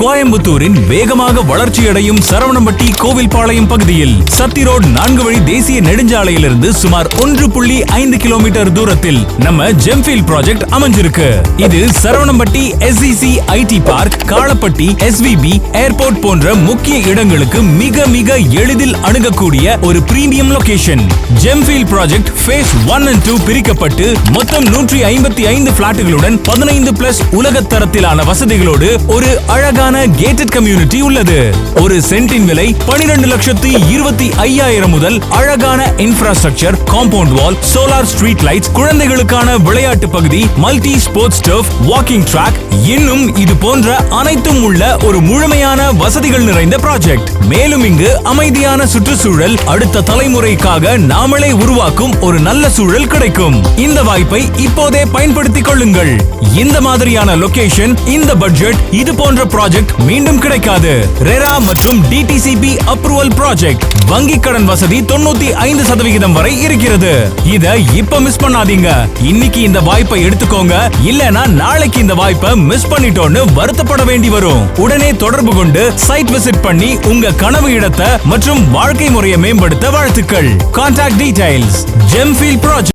கோயம்புத்தூரின் வேகமாக வளர்ச்சியடையும் சரவணம்பட்டி கோவில்பாளையம் பகுதியில் சத்தி ரோட் 4 வழி தேசிய நெடுஞ்சாலையிலிருந்து சுமார் 1.5 கிலோமீட்டர் தூரத்தில் நம்ம ஜெம்ஃபீல்ட் ப்ராஜெக்ட் அமைஞ்சிருக்கு. இது Saravanampatti SEC IT park, Kalapatti SVB airport போன்ற முக்கிய இடங்களுக்கு மிக மிக எளிதில் அணுகக்கூடிய ஒரு premium location. Gemfield project phase 1 and 2 பிரிக்கப்பட்டு மொத்தம் 155 பிளாட்டுகளுடன் 15+ உலக தரத்திலான வசதிகளோடு ஒரு அழகான கேட்டட் கம்யூனிட்டி உள்ளது. ஒரு சென்டின் விலை 12,25,000 முதல் அழகான infrastructure, compound wall, solar street lights, குழந்தைகளுக்கான விளையாட்டு பகுதி, multi sports turf, walking track, இன்னும் இது போன்ற அனைத்தும் உள்ள ஒரு முழுமையான வசதிகள் நிறைந்த ப்ராஜெக்ட். மேலும் இங்கு அமைதியான சுற்றுச்சூழல், அடுத்த தலைமுறைக்காக நாமளே உருவாக்கும் ஒரு நல்ல சூழல் கிடைக்கும். இந்த வாய்ப்பை இப்போதே பயன்படுத்திக் கொள்ளுங்கள். இந்த மாதிரியான லொகேஷன், இந்த பட்ஜெட், இது போன்ற ப்ராஜெக்ட் மீண்டும் கிடைக்காது. ரெரா மற்றும் DTCP அப்ரூவல் ப்ராஜெக்ட். வங்கி கடன் வசதி 95% வரை இருக்கிறது. இத இப்ப மிஸ் பண்ணாதீங்க. இன்னைக்கு இந்த வாய்ப்பை எடுத்துக்கோங்க. இல்லனா நாளைக்கு இந்த வாய்ப்பை மிஸ் பண்ணிட்டோன்னு வருத்தப்பட வேண்டி வரும். உடனே தொடர்பு கொண்டு சைட் விசிட் பண்ணி உங்க கனவு இடத்தை மற்றும் வாழ்க்கை முறையை மேம்படுத்த வாழ்த்துக்கள். Contact details ஜெம்ஃபீல்ட் project.